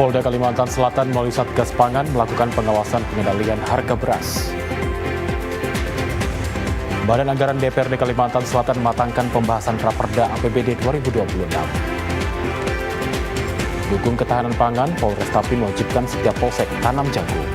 Polda Kalimantan Selatan melalui Satgas Pangan melakukan pengawasan pengendalian harga beras. Badan Anggaran DPRD Kalimantan Selatan mematangkan pembahasan Raperda APBD 2026. Dukung ketahanan pangan, Polres Tapin mewajibkan setiap polsek tanam jagung.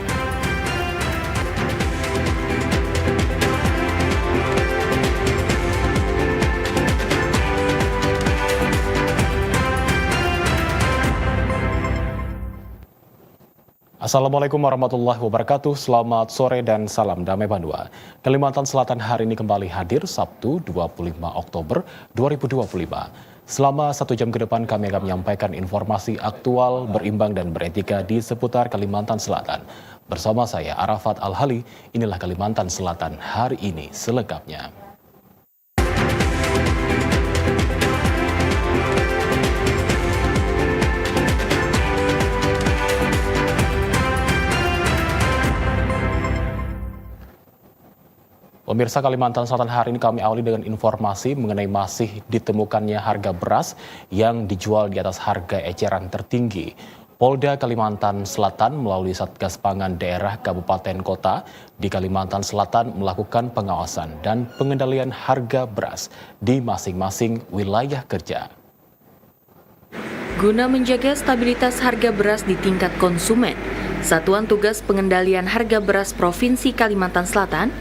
Assalamualaikum warahmatullahi wabarakatuh, selamat sore dan salam damai Bandua. Kalimantan Selatan hari ini kembali hadir Sabtu 25 Oktober 2025. Selama 1 jam ke depan kami akan menyampaikan informasi aktual, berimbang dan beretika di seputar Kalimantan Selatan. Bersama saya Arafat Al-Hali, inilah Kalimantan Selatan hari ini selengkapnya. Pemirsa, Kalimantan Selatan hari ini kami awali dengan informasi mengenai masih ditemukannya harga beras yang dijual di atas harga eceran tertinggi. Polda Kalimantan Selatan melalui Satgas Pangan Daerah Kabupaten Kota di Kalimantan Selatan melakukan pengawasan dan pengendalian harga beras di masing-masing wilayah kerja. Guna menjaga stabilitas harga beras di tingkat konsumen, Satuan Tugas Pengendalian Harga Beras Provinsi Kalimantan Selatan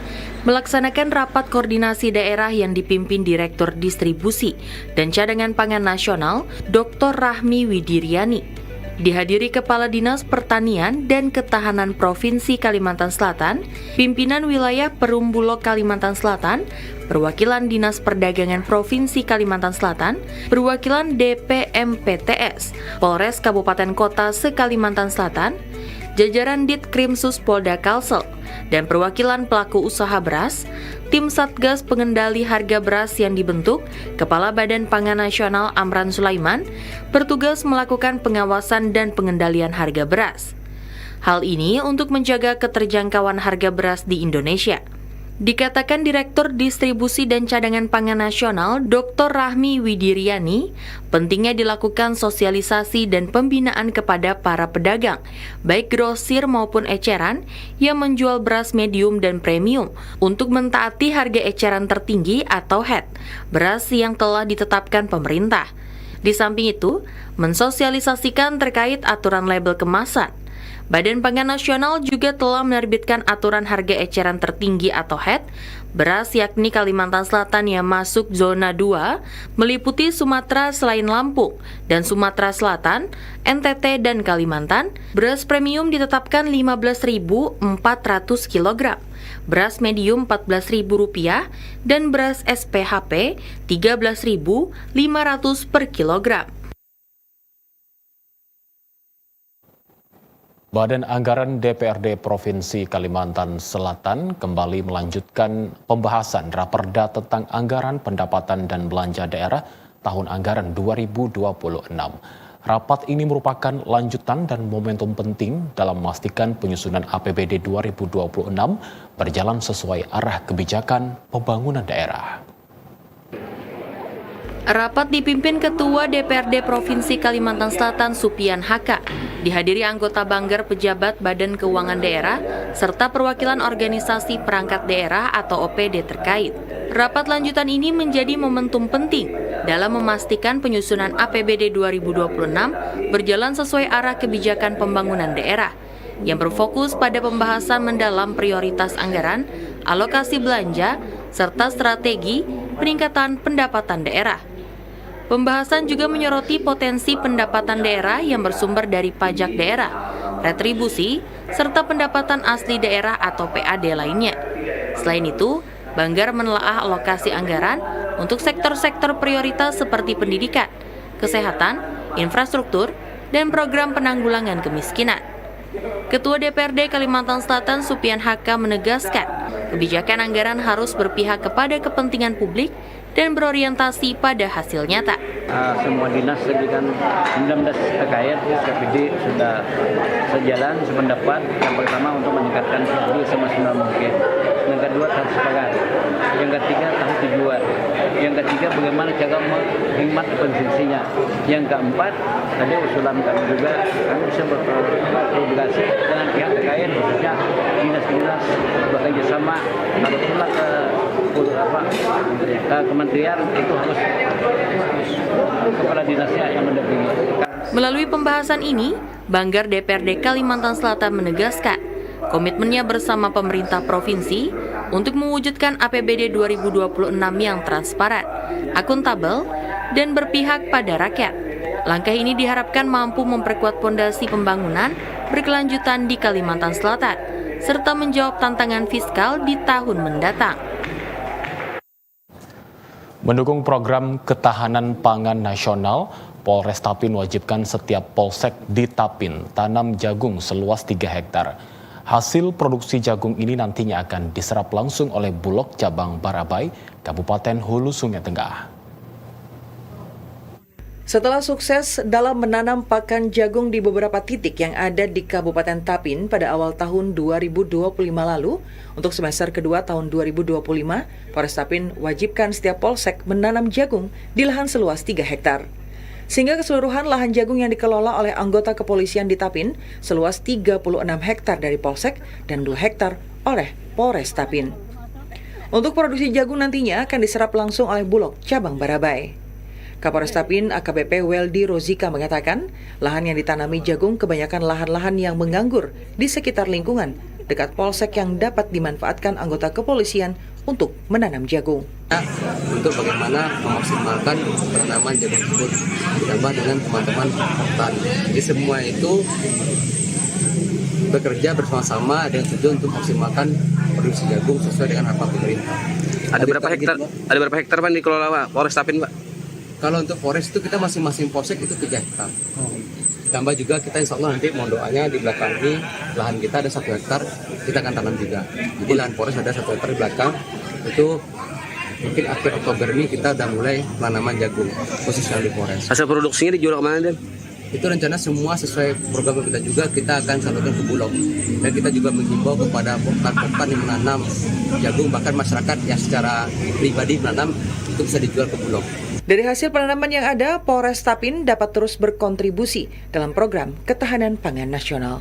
melaksanakan rapat koordinasi daerah yang dipimpin Direktur Distribusi dan Cadangan Pangan Nasional, Dr. Rahmi Widiryani. Dihadiri Kepala Dinas Pertanian dan Ketahanan Provinsi Kalimantan Selatan, pimpinan wilayah Perum Bulog Kalimantan Selatan, perwakilan Dinas Perdagangan Provinsi Kalimantan Selatan, perwakilan DPMPTS, Polres Kabupaten Kota se-Kalimantan Selatan, jajaran Ditkrimsus Polda Kalsel, dan perwakilan pelaku usaha beras, tim Satgas Pengendali Harga Beras yang dibentuk, Kepala Badan Pangan Nasional Amran Sulaiman, bertugas melakukan pengawasan dan pengendalian harga beras. Hal ini untuk menjaga keterjangkauan harga beras di Indonesia. Dikatakan Direktur Distribusi dan Cadangan Pangan Nasional, Dr. Rahmi Widiryani, pentingnya dilakukan sosialisasi dan pembinaan kepada para pedagang, baik grosir maupun eceran, yang menjual beras medium dan premium, untuk mentaati harga eceran tertinggi atau HET, beras yang telah ditetapkan pemerintah. Di samping itu, mensosialisasikan terkait aturan label kemasan. Badan Pangan Nasional juga telah menerbitkan aturan harga eceran tertinggi atau HET, beras yakni Kalimantan Selatan yang masuk zona 2, meliputi Sumatera selain Lampung, dan Sumatera Selatan, NTT dan Kalimantan. Beras premium ditetapkan Rp15.400 kg, beras medium Rp14.000, dan beras SPHP Rp13.500 per kilogram. Badan Anggaran DPRD Provinsi Kalimantan Selatan kembali melanjutkan pembahasan Raperda tentang anggaran pendapatan dan belanja daerah tahun anggaran 2026. Rapat ini merupakan lanjutan dan momentum penting dalam memastikan penyusunan APBD 2026 berjalan sesuai arah kebijakan pembangunan daerah. Rapat dipimpin Ketua DPRD Provinsi Kalimantan Selatan Supian Haka, dihadiri anggota Banggar Pejabat Badan Keuangan Daerah, serta perwakilan organisasi perangkat daerah atau OPD terkait. Rapat lanjutan ini menjadi momentum penting dalam memastikan penyusunan APBD 2026 berjalan sesuai arah kebijakan pembangunan daerah, yang berfokus pada pembahasan mendalam prioritas anggaran, alokasi belanja, serta strategi peningkatan pendapatan daerah. Pembahasan juga menyoroti potensi pendapatan daerah yang bersumber dari pajak daerah, retribusi, serta pendapatan asli daerah atau PAD lainnya. Selain itu, Banggar menelaah alokasi anggaran untuk sektor-sektor prioritas seperti pendidikan, kesehatan, infrastruktur, dan program penanggulangan kemiskinan. Ketua DPRD Kalimantan Selatan Supian Haka menegaskan, kebijakan anggaran harus berpihak kepada kepentingan publik dan berorientasi pada hasil nyata. Semua dinas tadi kan 19 terkait KPD sudah sejalan sependapat. Yang pertama untuk meningkatkan PID semaksimal mungkin. Yang kedua tahap sepakat. Yang ketiga tahap tujuan. Yang ketiga bagaimana cara menghemat konsumsinya. Yang keempat tadi usulan kami juga kami bisa berkolaborasi dengan pihak terkait khususnya dinas-dinas bekerja sama kalau pula ke kementerian itu harus kepala dinasnya yang mendampingi. Melalui pembahasan ini, Banggar DPRD Kalimantan Selatan menegaskan komitmennya bersama pemerintah provinsi untuk mewujudkan APBD 2026 yang transparan, akuntabel, dan berpihak pada rakyat. Langkah ini diharapkan mampu memperkuat fondasi pembangunan berkelanjutan di Kalimantan Selatan, serta menjawab tantangan fiskal di tahun mendatang. Mendukung program ketahanan pangan nasional, Polres Tapin wajibkan setiap polsek di Tapin tanam jagung seluas 3 hektar. Hasil produksi jagung ini nantinya akan diserap langsung oleh Bulog Cabang Barabai, Kabupaten Hulu Sungai Tengah. Setelah sukses dalam menanam pakan jagung di beberapa titik yang ada di Kabupaten Tapin pada awal tahun 2025 lalu, untuk semester kedua tahun 2025, Polres Tapin wajibkan setiap polsek menanam jagung di lahan seluas 3 hektar. Sehingga keseluruhan lahan jagung yang dikelola oleh anggota kepolisian di Tapin seluas 36 hektar dari polsek dan 2 hektar oleh Polres Tapin. Untuk produksi jagung nantinya akan diserap langsung oleh Bulog Cabang Barabai. Kapolres Tapin AKBP Weldy Rozika mengatakan, lahan yang ditanami jagung kebanyakan lahan-lahan yang menganggur di sekitar lingkungan dekat polsek yang dapat dimanfaatkan anggota kepolisian untuk menanam jagung. Untuk bagaimana memaksimalkan penanaman jagung tersebut ditambah dengan teman-teman petani. Jadi semua itu bekerja bersama-sama dengan tujuan untuk maksimalkan produksi jagung sesuai dengan harapan pemerintah. Ada berapa hektar Pak dikelola Pak Polres Tapin Pak? Kalau untuk forest itu kita masing-masing polsek itu 3 hektar. Ditambah juga kita insya Allah nanti mohon doanya di belakang ini lahan kita ada 1 hektar, kita akan tanam juga. Jadi lahan forest ada 1 hektar di belakang, itu mungkin akhir Oktober ini kita udah mulai penanaman jagung, khusus yang di forest. Hasil produksinya dijual kemana Dan? Itu rencana semua sesuai program kita juga, kita akan salurkan ke Bulog. Dan kita juga menghimbau kepada petani yang menanam jagung, bahkan masyarakat yang secara pribadi menanam, itu bisa dijual ke Bulog. Dari hasil penanaman yang ada, Polres Tapin dapat terus berkontribusi dalam program ketahanan pangan nasional.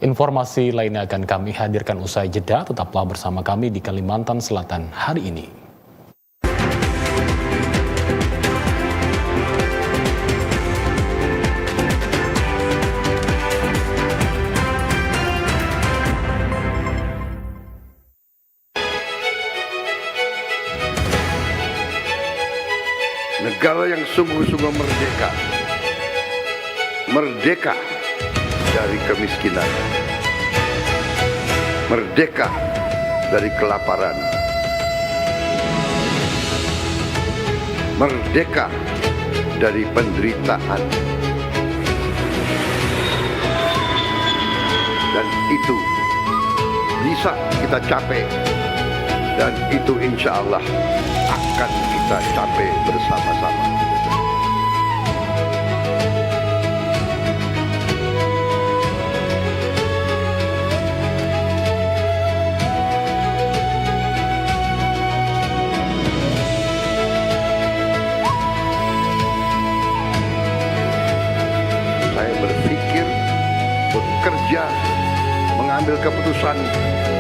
Informasi lainnya akan kami hadirkan usai jeda. Tetaplah bersama kami di Kalimantan Selatan hari ini. Negara yang sungguh-sungguh merdeka, merdeka dari kemiskinan, merdeka dari kelaparan, merdeka dari penderitaan. Dan itu bisa kita capai, dan itu insya Allah akan kita capai bersama-sama. Saya berpikir, bekerja, mengambil keputusan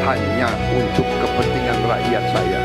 hanya untuk kepentingan rakyat saya.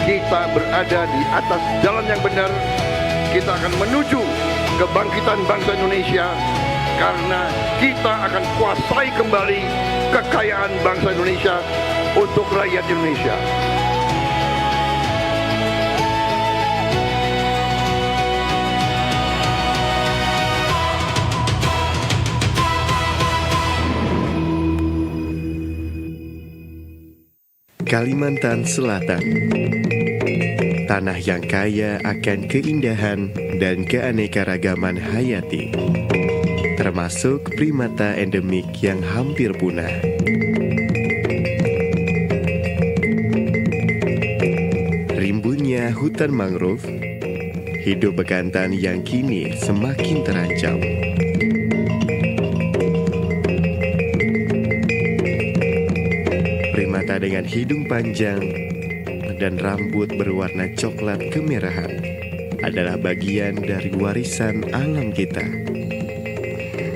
kita berada di atas jalan yang benar. Kita akan menuju kebangkitan bangsa Indonesia karena kita akan kuasai kembali kekayaan bangsa Indonesia untuk rakyat Indonesia. Kalimantan Selatan, tanah yang kaya akan keindahan dan keanekaragaman hayati, termasuk primata endemik yang hampir punah. Rimbunnya hutan mangrove, hidup bekantan yang kini semakin terancam. Primata dengan hidung panjang dan rambut berwarna coklat kemerahan adalah bagian dari warisan alam kita.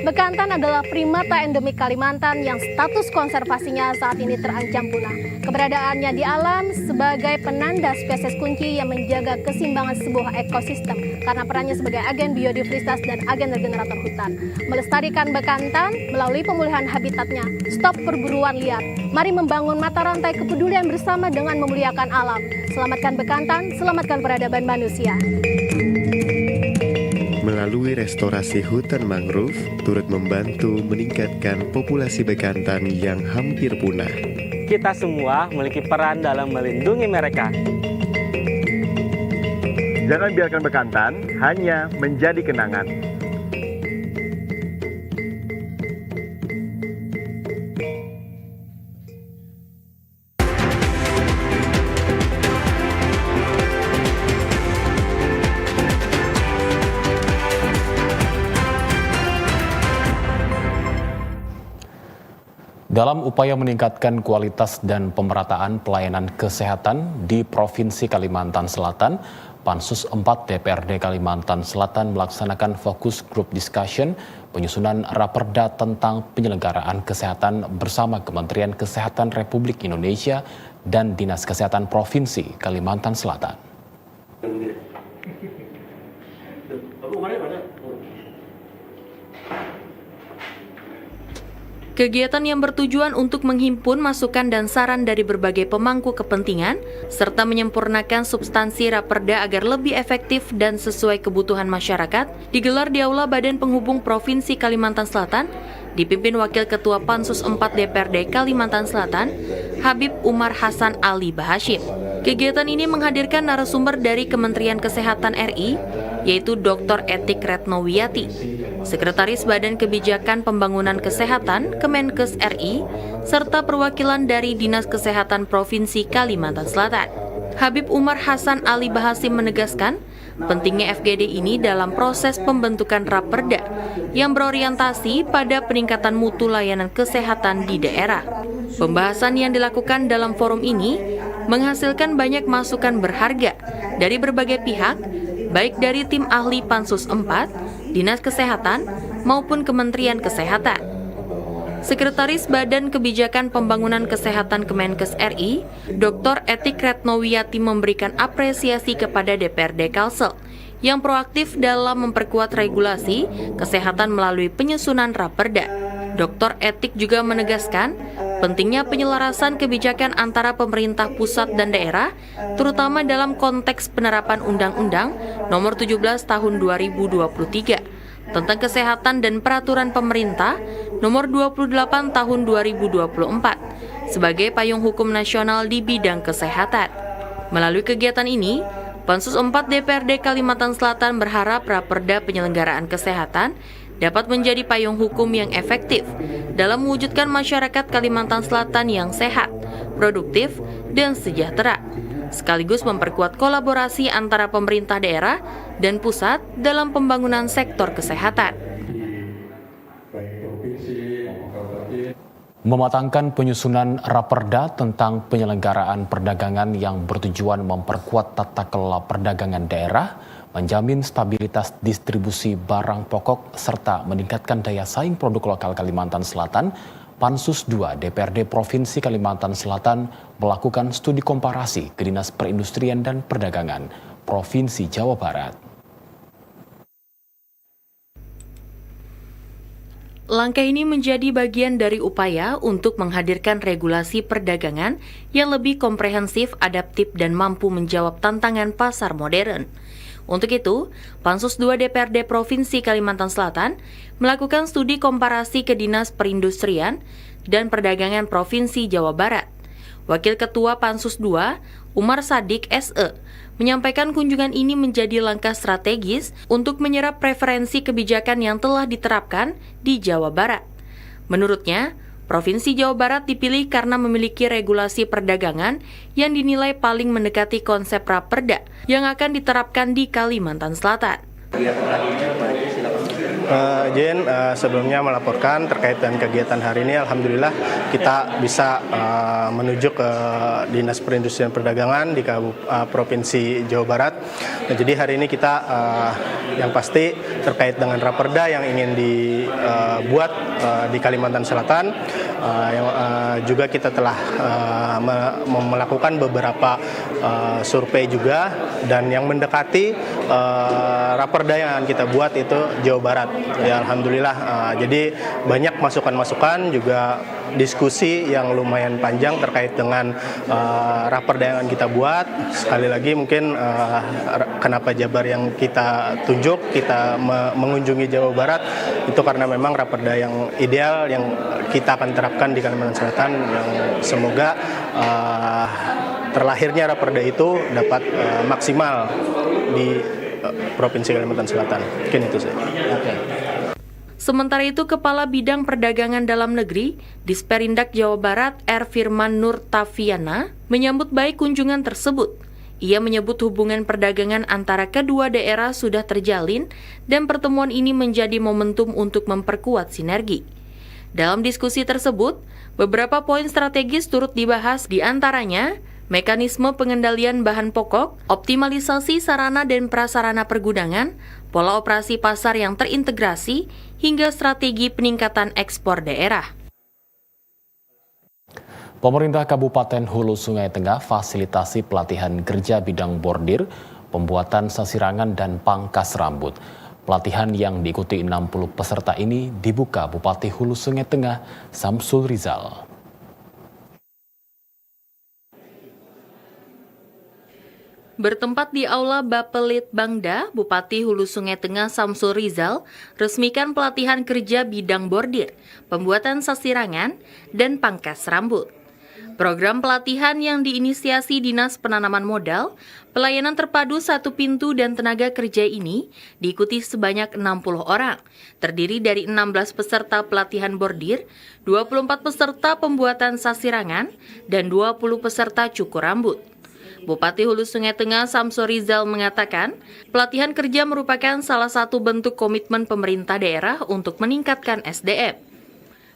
Bekantan adalah primata endemik Kalimantan yang status konservasinya saat ini terancam punah. Keberadaannya di alam sebagai penanda spesies kunci yang menjaga keseimbangan sebuah ekosistem karena perannya sebagai agen biodiversitas dan agen regenerator hutan. Melestarikan bekantan melalui pemulihan habitatnya, stop perburuan liar. Mari membangun mata rantai kepedulian bersama dengan memuliakan alam. Selamatkan bekantan, selamatkan peradaban manusia. Melalui restorasi hutan mangrove, turut membantu meningkatkan populasi bekantan yang hampir punah. Kita semua memiliki peran dalam melindungi mereka. Jangan biarkan bekantan hanya menjadi kenangan. Dalam upaya meningkatkan kualitas dan pemerataan pelayanan kesehatan di Provinsi Kalimantan Selatan, Pansus 4 DPRD Kalimantan Selatan melaksanakan fokus group discussion penyusunan raperda tentang penyelenggaraan kesehatan bersama Kementerian Kesehatan Republik Indonesia dan Dinas Kesehatan Provinsi Kalimantan Selatan. Kegiatan yang bertujuan untuk menghimpun masukan dan saran dari berbagai pemangku kepentingan, serta menyempurnakan substansi raperda agar lebih efektif dan sesuai kebutuhan masyarakat, digelar di Aula Badan Penghubung Provinsi Kalimantan Selatan, dipimpin Wakil Ketua Pansus 4 DPRD Kalimantan Selatan, Habib Umar Hasan Ali Bahashim. Kegiatan ini menghadirkan narasumber dari Kementerian Kesehatan RI, yaitu Dr. Etik Retnowiyati, Sekretaris Badan Kebijakan Pembangunan Kesehatan Kemenkes RI, serta perwakilan dari Dinas Kesehatan Provinsi Kalimantan Selatan. Habib Umar Hasan Ali Bahashim menegaskan pentingnya FGD ini dalam proses pembentukan raperda yang berorientasi pada peningkatan mutu layanan kesehatan di daerah. Pembahasan yang dilakukan dalam forum ini menghasilkan banyak masukan berharga dari berbagai pihak, baik dari tim ahli Pansus 4, Dinas Kesehatan, maupun Kementerian Kesehatan. Sekretaris Badan Kebijakan Pembangunan Kesehatan Kemenkes RI, Dr. Etik Retnowiyati memberikan apresiasi kepada DPRD Kalsel yang proaktif dalam memperkuat regulasi kesehatan melalui penyusunan raperda. Dr. Etik juga menegaskan pentingnya penyelarasan kebijakan antara pemerintah pusat dan daerah, terutama dalam konteks penerapan Undang-Undang Nomor 17 Tahun 2023 tentang Kesehatan dan Peraturan Pemerintah Nomor 28 Tahun 2024 sebagai payung hukum nasional di bidang kesehatan. Melalui kegiatan ini, Pansus 4 DPRD Kalimantan Selatan berharap raperda penyelenggaraan kesehatan dapat menjadi payung hukum yang efektif dalam mewujudkan masyarakat Kalimantan Selatan yang sehat, produktif, dan sejahtera, sekaligus memperkuat kolaborasi antara pemerintah daerah dan pusat dalam pembangunan sektor kesehatan. Mematangkan penyusunan raperda tentang penyelenggaraan perdagangan yang bertujuan memperkuat tata kelola perdagangan daerah, menjamin stabilitas distribusi barang pokok, serta meningkatkan daya saing produk lokal Kalimantan Selatan Pansus 2 DPRD Provinsi Kalimantan Selatan melakukan studi komparasi ke Dinas Perindustrian dan Perdagangan Provinsi Jawa Barat. Langkah ini menjadi bagian dari upaya untuk menghadirkan regulasi perdagangan yang lebih komprehensif, adaptif, dan mampu menjawab tantangan pasar modern. Untuk itu, Pansus 2 DPRD Provinsi Kalimantan Selatan melakukan studi komparasi ke Dinas Perindustrian dan Perdagangan Provinsi Jawa Barat. Wakil Ketua Pansus 2, Umar Sadik SE, menyampaikan kunjungan ini menjadi langkah strategis untuk menyerap preferensi kebijakan yang telah diterapkan di Jawa Barat. Menurutnya, Provinsi Jawa Barat dipilih karena memiliki regulasi perdagangan yang dinilai paling mendekati konsep Raperda yang akan diterapkan di Kalimantan Selatan. Jen, sebelumnya melaporkan terkait dengan kegiatan hari ini, alhamdulillah kita bisa menuju ke Dinas Perindustrian Perdagangan di Provinsi Jawa Barat. Nah, jadi hari ini kita yang pasti terkait dengan Raperda yang ingin dibuat di Kalimantan Selatan, juga kita telah melakukan beberapa survei juga, dan yang mendekati Raperda yang akan kita buat itu Jawa Barat. Ya, alhamdulillah. Jadi banyak masukan-masukan, juga diskusi yang lumayan panjang terkait dengan Raperda yang akan kita buat. Sekali lagi mungkin kenapa Jabar yang kita tunjuk, kita mengunjungi Jawa Barat itu karena memang Raperda yang ideal yang kita akan terapkan di Kalimantan Selatan, yang semoga terlahirnya Raperda itu dapat maksimal di Provinsi Kalimantan Selatan. Mungkin itu saja. Sementara itu, Kepala Bidang Perdagangan Dalam Negeri Disperindak Jawa Barat R. Firman Nur Tafiana menyambut baik kunjungan tersebut. Ia menyebut hubungan perdagangan antara kedua daerah sudah terjalin dan pertemuan ini menjadi momentum untuk memperkuat sinergi. Dalam diskusi tersebut, beberapa poin strategis turut dibahas, di antaranya mekanisme pengendalian bahan pokok, optimalisasi sarana dan prasarana pergudangan, pola operasi pasar yang terintegrasi, hingga strategi peningkatan ekspor daerah. Pemerintah Kabupaten Hulu Sungai Tengah fasilitasi pelatihan kerja bidang bordir, pembuatan sasirangan dan pangkas rambut. Pelatihan yang diikuti 60 peserta ini dibuka Bupati Hulu Sungai Tengah, Samsul Rizal. Bertempat di Aula Bapelit Bangda, Bupati Hulu Sungai Tengah Samsul Rizal resmikan pelatihan kerja bidang bordir, pembuatan sasirangan, dan pangkas rambut. Program pelatihan yang diinisiasi Dinas Penanaman Modal, pelayanan terpadu satu pintu dan tenaga kerja ini diikuti sebanyak 60 orang, terdiri dari 16 peserta pelatihan bordir, 24 peserta pembuatan sasirangan, dan 20 peserta cukur rambut. Bupati Hulu Sungai Tengah Samsul Rizal mengatakan, pelatihan kerja merupakan salah satu bentuk komitmen pemerintah daerah untuk meningkatkan SDM.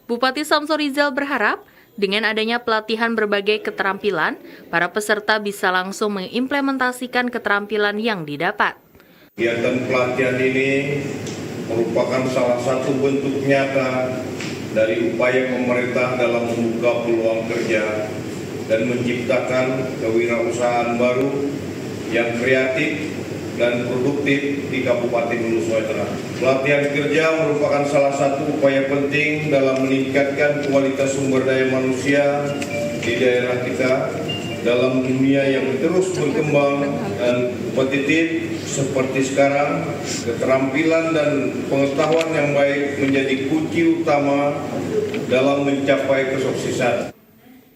Bupati Samsul Rizal berharap, dengan adanya pelatihan berbagai keterampilan, para peserta bisa langsung mengimplementasikan keterampilan yang didapat. Kegiatan pelatihan ini merupakan salah satu bentuk nyata dari upaya pemerintah dalam membuka peluang kerja dan menciptakan kewirausahaan baru yang kreatif dan produktif di Kabupaten Hulu Sungai Tengah. Pelatihan kerja merupakan salah satu upaya penting dalam meningkatkan kualitas sumber daya manusia di daerah kita dalam dunia yang terus berkembang dan kompetitif seperti sekarang. Keterampilan dan pengetahuan yang baik menjadi kunci utama dalam mencapai kesuksesan.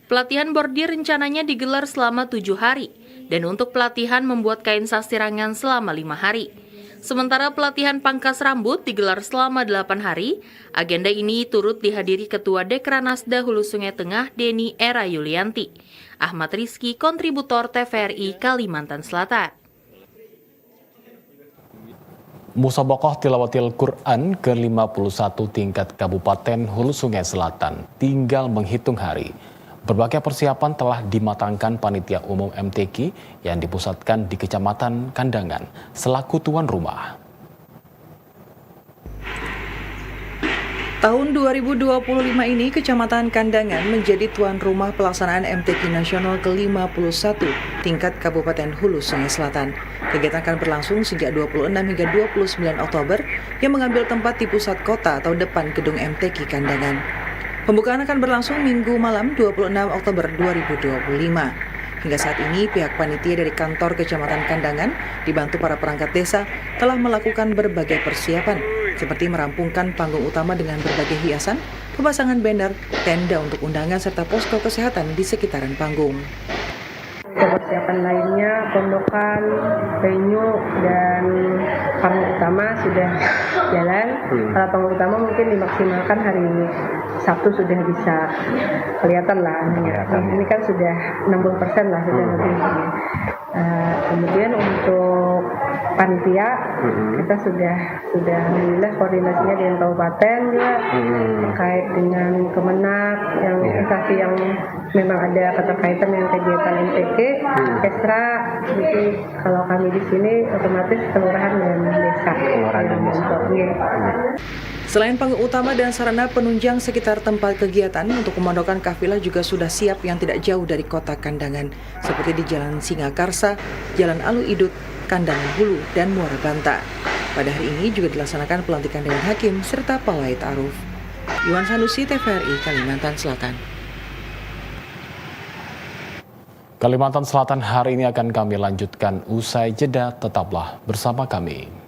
Pelatihan bordir rencananya digelar selama 7 hari, dan untuk pelatihan membuat kain sasirangan selama 5 hari. Sementara pelatihan pangkas rambut digelar selama 8 hari, agenda ini turut dihadiri Ketua Dekranasda Hulu Sungai Tengah Deni Era Yulianti. Ahmad Rizky, kontributor TVRI Kalimantan Selatan. Musabaqah Tilawatil Quran ke-51 tingkat Kabupaten Hulu Sungai Selatan tinggal menghitung hari. Berbagai persiapan telah dimatangkan Panitia Umum MTQ yang dipusatkan di Kecamatan Kandangan selaku tuan rumah. Tahun 2025 ini, Kecamatan Kandangan menjadi tuan rumah pelaksanaan MTQ Nasional ke-51 tingkat Kabupaten Hulu Sungai Selatan. Kegiatan akan berlangsung sejak 26 hingga 29 Oktober yang mengambil tempat di pusat kota atau depan gedung MTQ Kandangan. Pembukaan akan berlangsung Minggu malam 26 Oktober 2025. Hingga saat ini, pihak panitia dari kantor Kecamatan Kandangan dibantu para perangkat desa telah melakukan berbagai persiapan, seperti merampungkan panggung utama dengan berbagai hiasan, pemasangan banner, tenda untuk undangan, serta posko kesehatan di sekitaran panggung. Persiapan lainnya, pondokan, venue, dan panggung utama sudah jalan. Kalau panggung utama mungkin dimaksimalkan hari Sabtu sudah bisa kelihatan lah. Ini kan sudah 60% lah sudah lebih. Kemudian untuk panitia kita sudah alhamdulillah koordinasinya dengan kabupaten juga terkait dengan Kemenak yang instansi yang memang ada keterkaitan dengan kegiatan MTQ ekstra. Jadi kalau kami di sini otomatis kelurahan dan desa. Selain panggung utama dan sarana penunjang sekitar tempat kegiatan, untuk pemondokan kafilah juga sudah siap yang tidak jauh dari kota Kandangan, seperti di Jalan Singakarsa, Jalan Alu Idut, Kandangan Hulu, dan Muara Banta. Pada hari ini juga dilaksanakan pelantikan Dewan Hakim serta pawai ta'aruf. Iwan Sanusi, TVRI, Kalimantan Selatan. Kalimantan Selatan hari ini akan kami lanjutkan usai jeda, tetaplah bersama kami.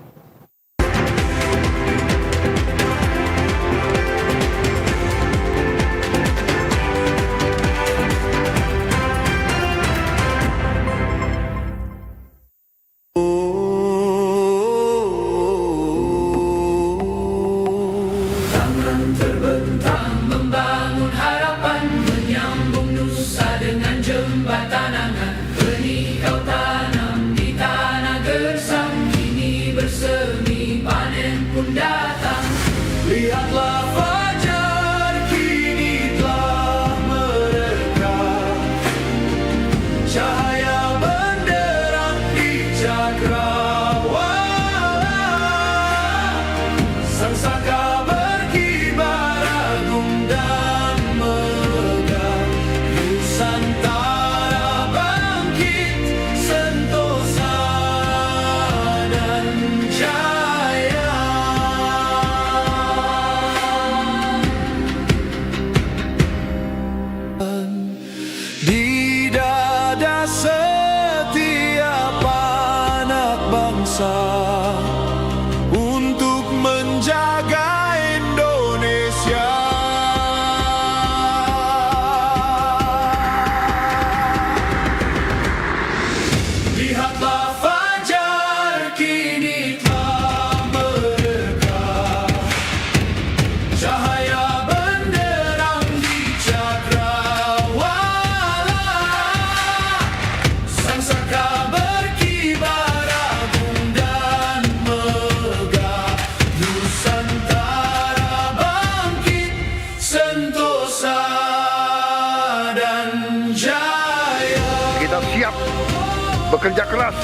Bekerja keras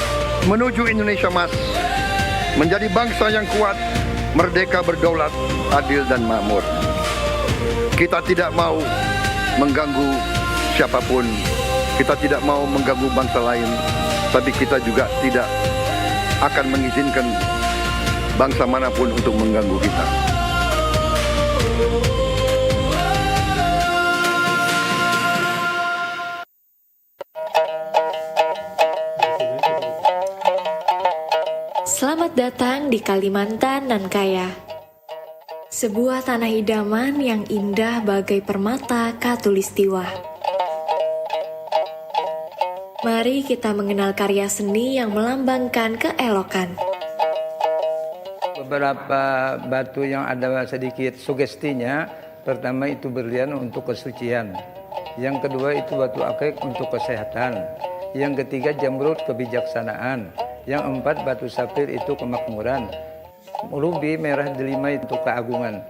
menuju Indonesia Emas, menjadi bangsa yang kuat, merdeka, berdaulat, adil dan makmur. Kita tidak mau mengganggu siapapun, kita tidak mau mengganggu bangsa lain, tapi kita juga tidak akan mengizinkan bangsa manapun untuk mengganggu kita. Selamat datang di Kalimantan nan kaya. Sebuah tanah idaman yang indah bagai permata khatulistiwa. Mari kita mengenal karya seni yang melambangkan keelokan. Beberapa batu yang ada sedikit sugestinya, pertama itu berlian untuk kesucian. Yang kedua itu batu akik untuk kesehatan. Yang ketiga jamrud kebijaksanaan. Yang empat batu safir itu kemakmuran. Rubi merah delima untuk keagungan.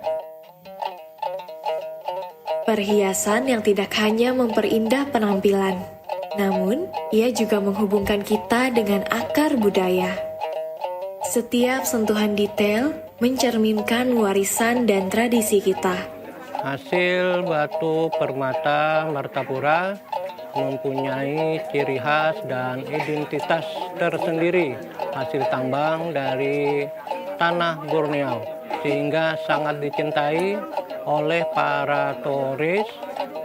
Perhiasan yang tidak hanya memperindah penampilan, namun ia juga menghubungkan kita dengan akar budaya. Setiap sentuhan detail mencerminkan warisan dan tradisi kita. Hasil batu permata Martapura mempunyai ciri khas dan identitas tersendiri, hasil tambang dari tanah Borneo, sehingga sangat dicintai oleh para turis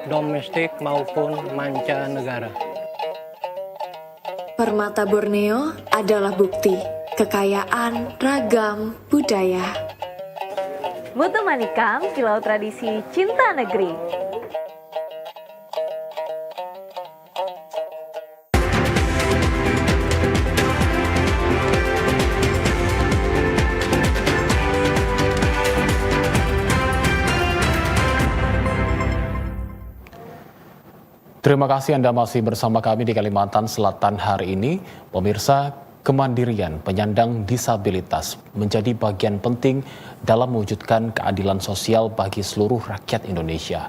domestik maupun mancanegara. Permata Borneo adalah bukti kekayaan ragam budaya. Mutu Manikam, Kilau Tradisi Cinta Negeri. Terima kasih Anda masih bersama kami di Kalimantan Selatan hari ini. Pemirsa, kemandirian penyandang disabilitas menjadi bagian penting dalam mewujudkan keadilan sosial bagi seluruh rakyat Indonesia.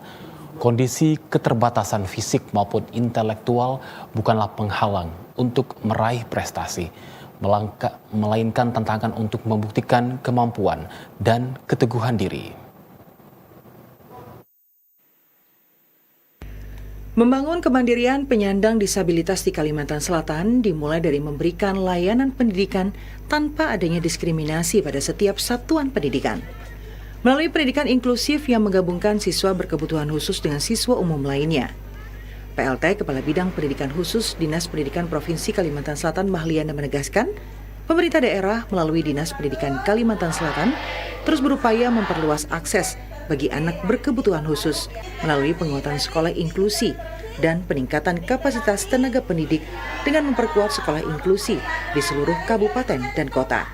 Kondisi keterbatasan fisik maupun intelektual bukanlah penghalang untuk meraih prestasi, melainkan tantangan untuk membuktikan kemampuan dan keteguhan diri. Membangun kemandirian penyandang disabilitas di Kalimantan Selatan dimulai dari memberikan layanan pendidikan tanpa adanya diskriminasi pada setiap satuan pendidikan. Melalui pendidikan inklusif yang menggabungkan siswa berkebutuhan khusus dengan siswa umum lainnya. PLT Kepala Bidang Pendidikan Khusus Dinas Pendidikan Provinsi Kalimantan Selatan Mahliana menegaskan, pemerintah daerah melalui Dinas Pendidikan Kalimantan Selatan terus berupaya memperluas akses bagi anak berkebutuhan khusus melalui penguatan sekolah inklusi dan peningkatan kapasitas tenaga pendidik dengan memperkuat sekolah inklusi di seluruh kabupaten dan kota.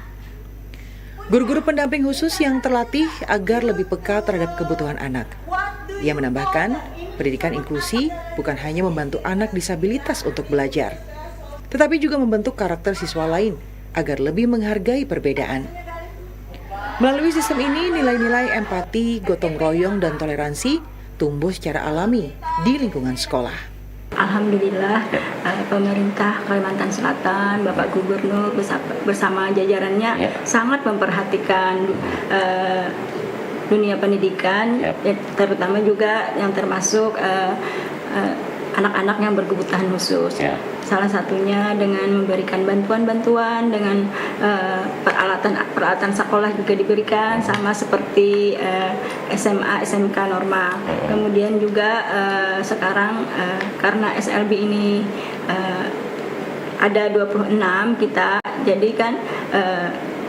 Guru-guru pendamping khusus yang terlatih agar lebih peka terhadap kebutuhan anak. Ia menambahkan, pendidikan inklusi bukan hanya membantu anak disabilitas untuk belajar, tetapi juga membentuk karakter siswa lain agar lebih menghargai perbedaan. Melalui sistem ini, nilai-nilai empati, gotong royong, dan toleransi tumbuh secara alami di lingkungan sekolah. Alhamdulillah, pemerintah Kalimantan Selatan, Bapak Gubernur bersama jajarannya sangat memperhatikan dunia pendidikan, terutama juga yang termasuk anak-anak yang berkebutuhan khusus. Salah satunya dengan memberikan bantuan-bantuan, dengan peralatan sekolah juga diberikan, sama seperti SMA, SMK normal. Kemudian juga sekarang karena SLB ini ada 26, kita jadikan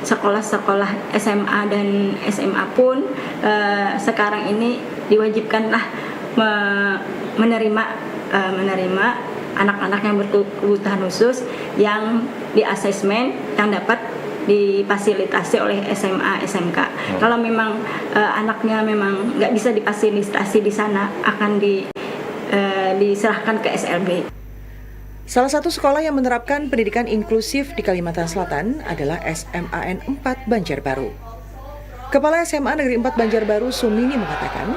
sekolah-sekolah SMA dan SMA pun sekarang ini diwajibkanlah menerima anak-anak yang berkebutuhan khusus yang di asesmen yang dapat difasilitasi oleh SMA, SMK. Kalau memang anaknya memang nggak bisa difasilitasi di sana, akan diserahkan ke SLB. Salah satu sekolah yang menerapkan pendidikan inklusif di Kalimantan Selatan adalah SMAN 4 Banjarbaru. Kepala SMA Negeri 4 Banjarbaru, Sumini, mengatakan,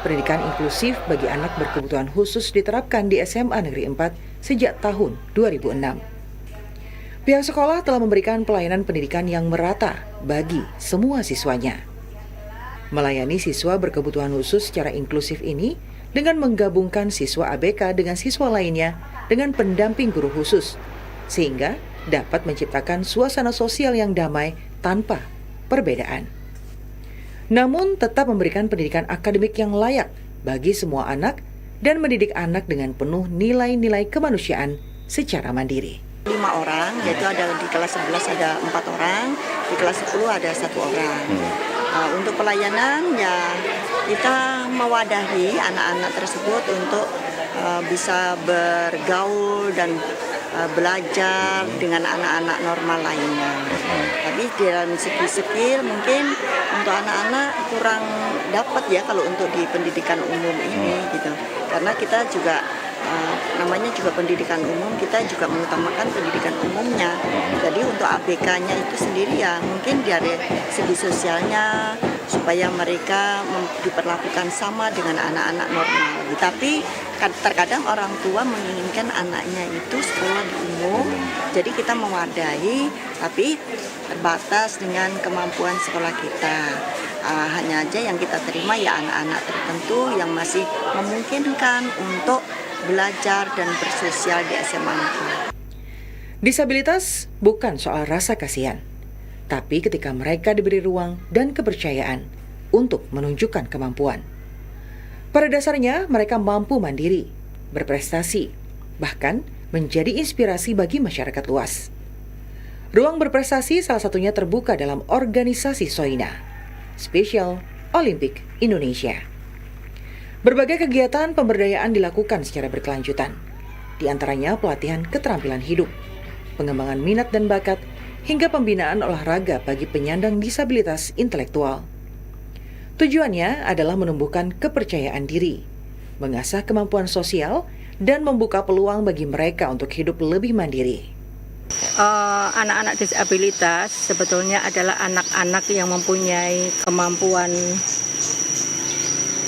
pendidikan inklusif bagi anak berkebutuhan khusus diterapkan di SMA Negeri 4 sejak tahun 2006. Pihak sekolah telah memberikan pelayanan pendidikan yang merata bagi semua siswanya. Melayani siswa berkebutuhan khusus secara inklusif ini dengan menggabungkan siswa ABK dengan siswa lainnya dengan pendamping guru khusus, sehingga dapat menciptakan suasana sosial yang damai tanpa perbedaan. Namun tetap memberikan pendidikan akademik yang layak bagi semua anak dan mendidik anak dengan penuh nilai-nilai kemanusiaan secara mandiri. 5 orang, yaitu ada di kelas 11 ada 4 orang, di kelas 10 ada 1 orang. Untuk pelayanan ya kita mewadahi anak-anak tersebut untuk bisa bergaul dan belajar dengan anak-anak normal lainnya. Tapi dalam segi skill mungkin untuk anak-anak kurang dapat ya kalau untuk di pendidikan umum ini gitu. Karena kita juga namanya juga pendidikan umum, kita juga mengutamakan pendidikan umumnya. Jadi untuk ABK-nya itu sendiri ya mungkin dari segi sosialnya supaya mereka diperlakukan sama dengan anak-anak normal. Tapi terkadang orang tua menginginkan anaknya itu sekolah di umum Jadi kita mewadahi, tapi terbatas dengan kemampuan sekolah kita. Hanya aja yang kita terima ya anak-anak tertentu yang masih memungkinkan untuk belajar dan bersosial di SMA Negeri. Disabilitas bukan soal rasa kasihan, tapi ketika mereka diberi ruang dan kepercayaan untuk menunjukkan kemampuan. Pada dasarnya mereka mampu mandiri, berprestasi, bahkan menjadi inspirasi bagi masyarakat luas. Ruang berprestasi salah satunya terbuka dalam organisasi Soina, Special Olympic Indonesia. Berbagai kegiatan pemberdayaan dilakukan secara berkelanjutan, di antaranya pelatihan keterampilan hidup, pengembangan minat dan bakat, hingga pembinaan olahraga bagi penyandang disabilitas intelektual. Tujuannya adalah menumbuhkan kepercayaan diri, mengasah kemampuan sosial, dan membuka peluang bagi mereka untuk hidup lebih mandiri. Anak-anak disabilitas sebetulnya adalah anak-anak yang mempunyai kemampuan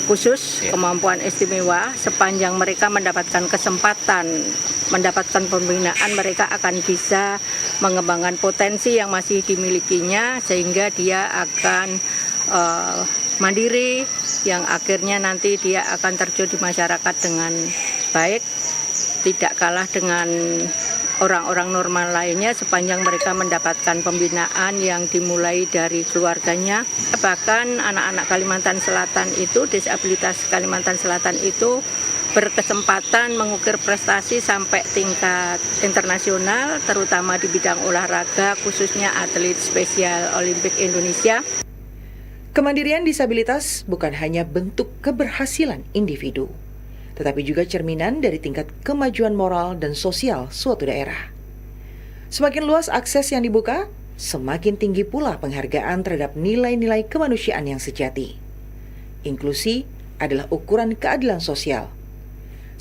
khusus, kemampuan istimewa. Sepanjang mereka mendapatkan kesempatan, mendapatkan pembinaan, mereka akan bisa mengembangkan potensi yang masih dimilikinya, sehingga dia akan mandiri, yang akhirnya nanti dia akan terjun di masyarakat dengan baik, tidak kalah dengan orang-orang normal lainnya sepanjang mereka mendapatkan pembinaan yang dimulai dari keluarganya. Bahkan anak-anak Kalimantan Selatan itu, disabilitas Kalimantan Selatan itu berkesempatan mengukir prestasi sampai tingkat internasional, terutama di bidang olahraga, khususnya atlet Special Olympic Indonesia. Kemandirian disabilitas bukan hanya bentuk keberhasilan individu, tetapi juga cerminan dari tingkat kemajuan moral dan sosial suatu daerah. Semakin luas akses yang dibuka, semakin tinggi pula penghargaan terhadap nilai-nilai kemanusiaan yang sejati. Inklusi adalah ukuran keadilan sosial.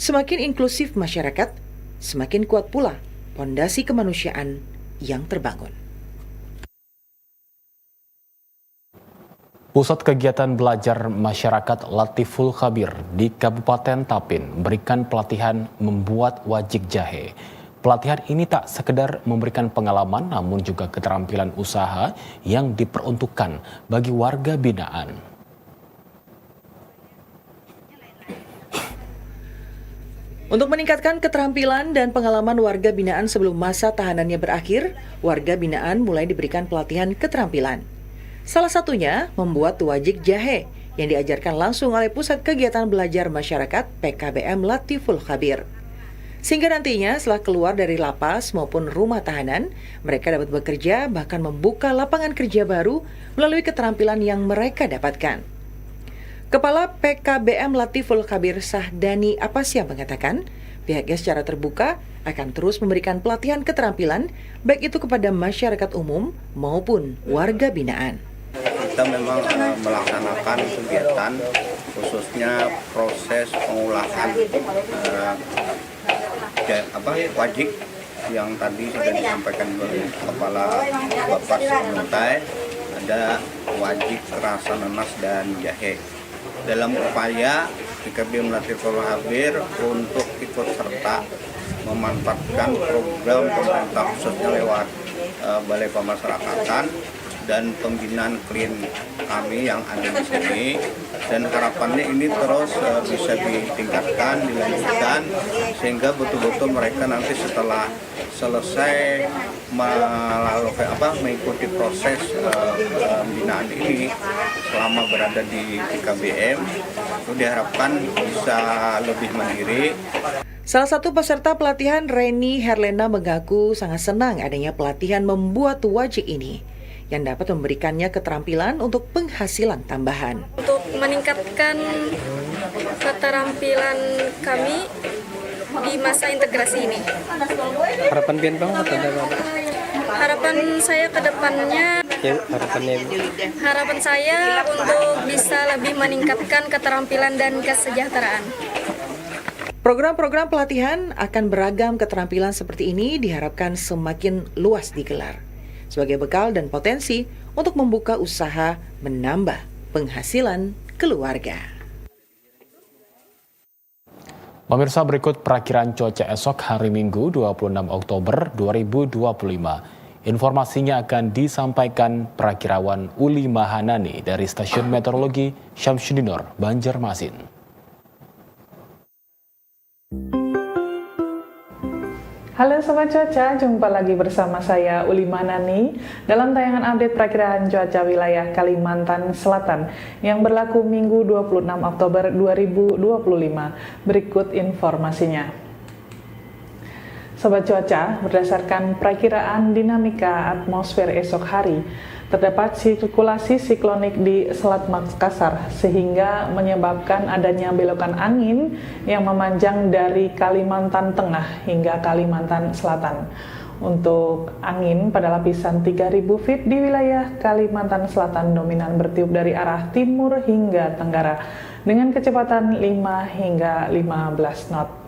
Semakin inklusif masyarakat, semakin kuat pula pondasi kemanusiaan yang terbangun. Pusat Kegiatan Belajar Masyarakat Latiful Khabir di Kabupaten Tapin memberikan pelatihan membuat wajik jahe. Pelatihan ini tak sekedar memberikan pengalaman, namun juga keterampilan usaha yang diperuntukkan bagi warga binaan. Untuk meningkatkan keterampilan dan pengalaman warga binaan sebelum masa tahanannya berakhir, warga binaan mulai diberikan pelatihan keterampilan. Salah satunya membuat wajik jahe yang diajarkan langsung oleh Pusat Kegiatan Belajar Masyarakat PKBM Latiful Khabir. Sehingga nantinya setelah keluar dari lapas maupun rumah tahanan, mereka dapat bekerja bahkan membuka lapangan kerja baru melalui keterampilan yang mereka dapatkan. Kepala PKBM Latiful Khabir Sahdani Apasya mengatakan, pihaknya secara terbuka akan terus memberikan pelatihan keterampilan baik itu kepada masyarakat umum maupun warga binaan. Kita memang melaksanakan kegiatan khususnya proses pengolahan wajik yang tadi sudah disampaikan oleh Kepala Bapak Semuntai, ada wajik rasa nanas dan jahe. Dalam upaya PKBM Latiful Khabir untuk ikut serta memanfaatkan program pemerintah khususnya lewat Balai Pemasyarakatan dan pembinaan klien kami yang ada di sini, dan harapannya ini terus bisa ditingkatkan, dilanjutkan sehingga betul-betul mereka nanti setelah selesai mengikuti proses pembinaan ini selama berada di PKBM, itu diharapkan bisa lebih mandiri. Salah satu peserta pelatihan, Reni Herlena, mengaku sangat senang adanya pelatihan membuat wajik ini yang dapat memberikannya keterampilan untuk penghasilan tambahan. Untuk meningkatkan keterampilan kami di masa integrasi ini. Harapan pian Bang Harapan saya ke depannya, harapan saya untuk bisa lebih meningkatkan keterampilan dan kesejahteraan. Program-program pelatihan akan beragam keterampilan seperti ini diharapkan semakin luas digelar sebagai bekal dan potensi untuk membuka usaha menambah penghasilan keluarga. Pemirsa, berikut perakiraan cuaca esok hari Minggu 26 Oktober 2025. Informasinya akan disampaikan perakirawan Uli Mahanani dari Stasiun Meteorologi Syamsuddinur, Banjarmasin. Halo Sobat Cuaca, jumpa lagi bersama saya Uli Manani dalam tayangan update perakiraan cuaca wilayah Kalimantan Selatan yang berlaku Minggu 26 Oktober 2025. Berikut informasinya. Sobat Cuaca, berdasarkan perakiraan dinamika atmosfer esok hari, terdapat sirkulasi siklonik di Selat Makassar sehingga menyebabkan adanya belokan angin yang memanjang dari Kalimantan Tengah hingga Kalimantan Selatan. Untuk angin pada lapisan 3000 feet di wilayah Kalimantan Selatan dominan bertiup dari arah timur hingga tenggara dengan kecepatan 5 hingga 15 knot.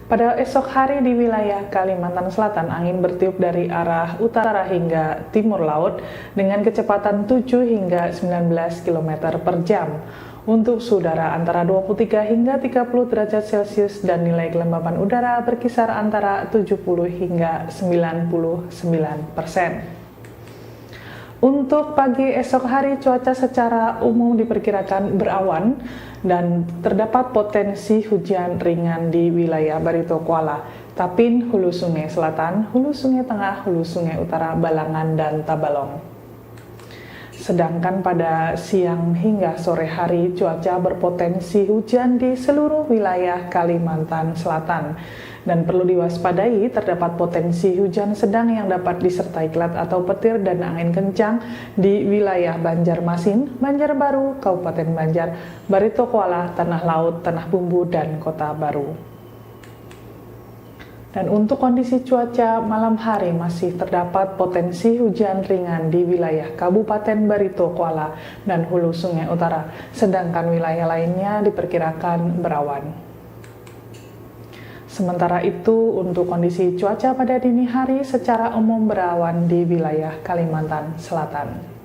Pada esok hari di wilayah Kalimantan Selatan, angin bertiup dari arah utara hingga timur laut dengan kecepatan 7 hingga 19 km per jam. Untuk suhu udara antara 23 hingga 30 derajat Celcius dan nilai kelembapan udara berkisar antara 70 hingga 99%. Untuk pagi esok hari, cuaca secara umum diperkirakan berawan dan terdapat potensi hujan ringan di wilayah Barito Kuala, Tapin, Hulu Sungai Selatan, Hulu Sungai Tengah, Hulu Sungai Utara, Balangan, dan Tabalong. Sedangkan pada siang hingga sore hari, cuaca berpotensi hujan di seluruh wilayah Kalimantan Selatan. Dan perlu diwaspadai, terdapat potensi hujan sedang yang dapat disertai kilat atau petir dan angin kencang di wilayah Banjarmasin, Banjarbaru, Kabupaten Banjar, Barito Kuala, Tanah Laut, Tanah Bumbu, dan Kota Baru. Dan untuk kondisi cuaca malam hari masih terdapat potensi hujan ringan di wilayah Kabupaten Barito Kuala dan Hulu Sungai Utara, sedangkan wilayah lainnya diperkirakan berawan. Sementara itu, untuk kondisi cuaca pada dini hari secara umum berawan di wilayah Kalimantan Selatan.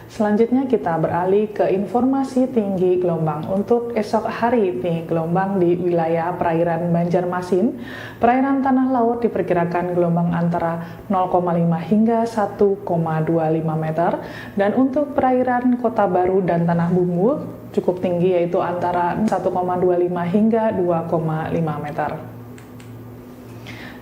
Selanjutnya kita beralih ke informasi tinggi gelombang. Untuk esok hari, tinggi gelombang di wilayah perairan Banjarmasin, perairan tanah laut diperkirakan gelombang antara 0,5 hingga 1,25 meter. Dan untuk perairan Kota Baru dan Tanah Bumbu cukup tinggi, yaitu antara 1,25 hingga 2,5 meter.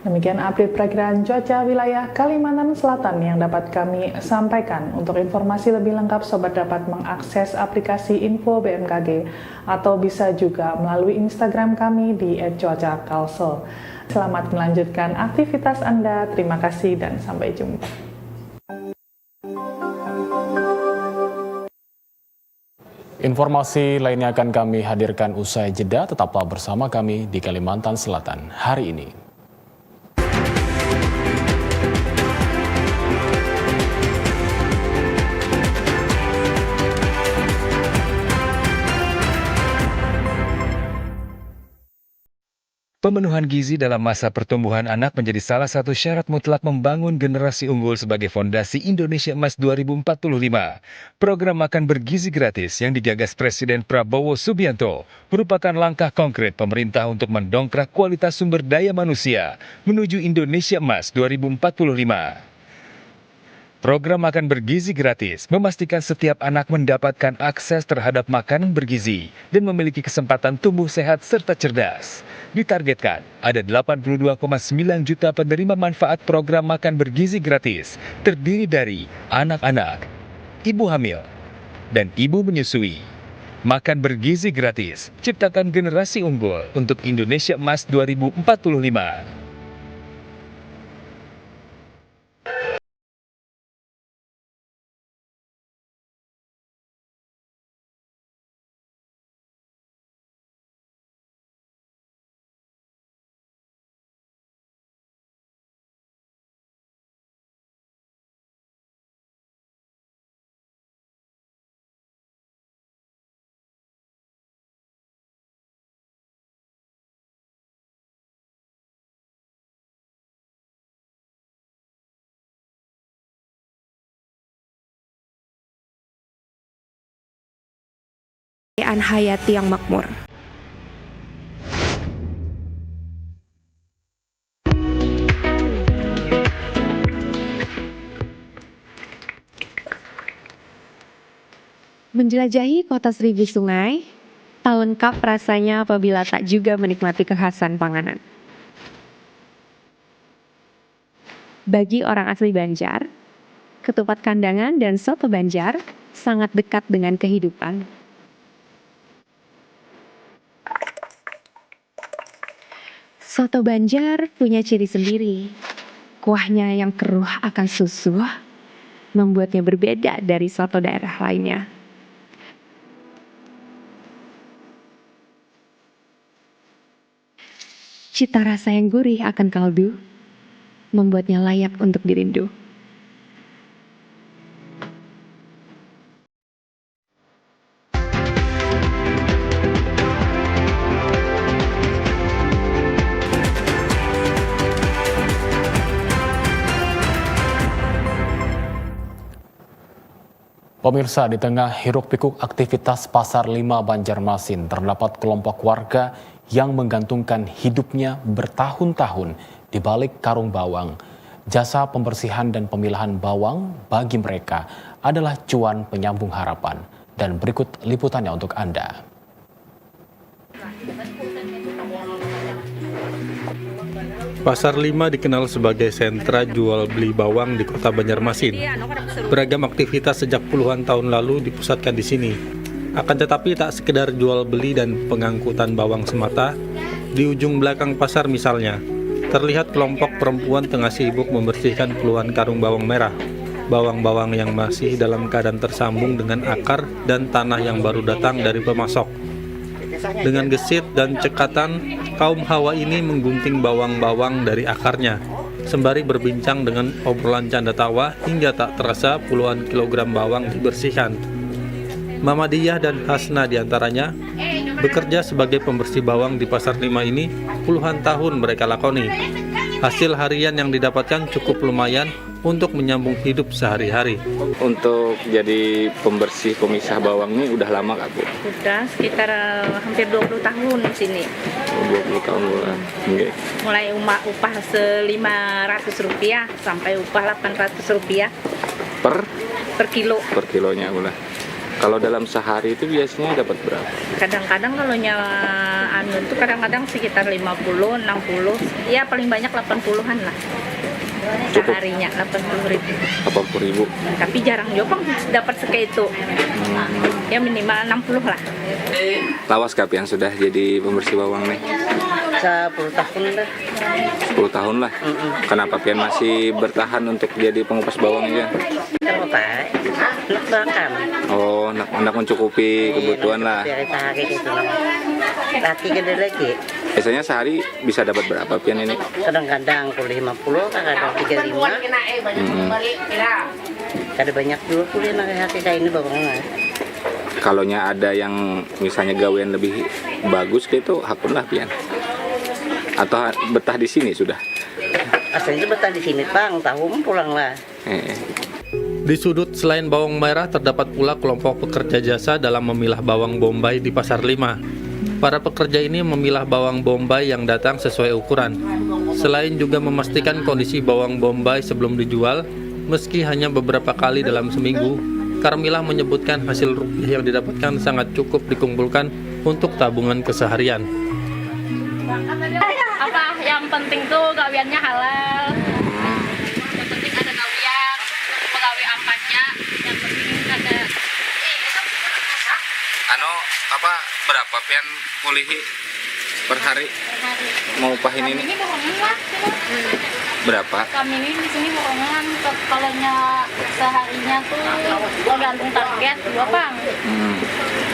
Demikian update perakiraan cuaca wilayah Kalimantan Selatan yang dapat kami sampaikan. Untuk informasi lebih lengkap, Sobat dapat mengakses aplikasi Info BMKG atau bisa juga melalui Instagram kami di @cuacakalsel. Selamat melanjutkan aktivitas Anda. Terima kasih dan sampai jumpa. Informasi lainnya akan kami hadirkan usai jeda. Tetaplah bersama kami di Kalimantan Selatan hari ini. Pemenuhan gizi dalam masa pertumbuhan anak menjadi salah satu syarat mutlak membangun generasi unggul sebagai fondasi Indonesia Emas 2045. Program Makan Bergizi Gratis yang digagas Presiden Prabowo Subianto merupakan langkah konkret pemerintah untuk mendongkrak kualitas sumber daya manusia menuju Indonesia Emas 2045. Program Makan Bergizi Gratis memastikan setiap anak mendapatkan akses terhadap makanan bergizi dan memiliki kesempatan tumbuh sehat serta cerdas. Ditargetkan ada 82,9 juta penerima manfaat program Makan Bergizi Gratis, terdiri dari anak-anak, ibu hamil, dan ibu menyusui. Makan Bergizi Gratis, ciptakan generasi unggul untuk Indonesia Emas 2045. Hayati yang makmur. Menjelajahi kota seribu sungai, tak lengkap rasanya apabila tak juga menikmati kekhasan panganan. Bagi orang asli Banjar, ketupat kandangan dan soto Banjar sangat dekat dengan kehidupan. Soto Banjar punya ciri sendiri. Kuahnya yang keruh akan susu membuatnya berbeda dari soto daerah lainnya. Cita rasa yang gurih akan kaldu membuatnya layak untuk dirindu. Pemirsa, di tengah hiruk-pikuk aktivitas Pasar 5 Banjarmasin, terdapat kelompok warga yang menggantungkan hidupnya bertahun-tahun di balik karung bawang. Jasa pembersihan dan pemilahan bawang bagi mereka adalah cuan penyambung harapan. Dan berikut liputannya untuk Anda. Pasar 5 dikenal sebagai sentra jual beli bawang di kota Banjarmasin. Beragam aktivitas sejak puluhan tahun lalu dipusatkan di sini. Akan tetapi tak sekedar jual beli dan pengangkutan bawang semata, di ujung belakang pasar misalnya, terlihat kelompok perempuan tengah sibuk membersihkan puluhan karung bawang merah. Bawang-bawang yang masih dalam keadaan tersambung dengan akar dan tanah yang baru datang dari pemasok. Dengan gesit dan cekatan, kaum hawa ini menggunting bawang-bawang dari akarnya, sembari berbincang dengan obrolan canda tawa hingga tak terasa puluhan kilogram bawang dibersihkan. Mama Diyah dan Hasna diantaranya bekerja sebagai pembersih bawang di Pasar 5 ini puluhan tahun mereka lakoni. Hasil harian yang didapatkan cukup lumayan untuk menyambung hidup sehari-hari. Untuk jadi pembersih pemisah bawang ini udah lama Kak Bu? Udah sekitar hampir 20 tahun di sini. 20 tahun lah. Okay. Mulai upah Rp500 sampai upah Rp800 per kilo. Per kilonya ulah. Kalau dalam sehari itu biasanya dapat berapa? Kadang-kadang kalau itu kadang-kadang sekitar 50, 60, ya paling banyak 80-an lah. Seharinya 80.000. 80.000. Tapi jarang juga dapat segitu. Ya minimal 60 lah. Lawas Kak yang sudah jadi pembersih bawang nih? 10 tahun lah. 10 tahun lah? Kenapa Pian masih bertahan untuk jadi pengupas bawang aja? Nak makan. Oh, nak mencukupi kebutuhan lah. Laki gede lagi. Biasanya sehari bisa dapat berapa Pian ini? Kadang-kadang 50, kadang 35. Ada banyak juga kulit hati kayak ini bawangnya. Kalaunya ada yang misalnya gawean lebih bagus gitu, hakun lah Pian. Atau betah di sini sudah? Asalnya betah di sini Bang, tahun pulang lah. Di sudut selain bawang merah terdapat pula kelompok pekerja jasa dalam memilah bawang bombay di Pasar 5. Para pekerja ini memilah bawang bombay yang datang sesuai ukuran. Selain juga memastikan kondisi bawang bombay sebelum dijual, meski hanya beberapa kali dalam seminggu, Karmilah menyebutkan hasil rupiah yang didapatkan sangat cukup dikumpulkan untuk tabungan keseharian. Apa yang penting tuh gawiannya halal. Yang penting ada gawian, pegawai apanya, yang penting ada berapa Pian kulihi per hari? Mau upahin ini? Ini borongan. Berapa? Kami ini di sini borongan, kalau seharinya tuh tergantung target dua Bang.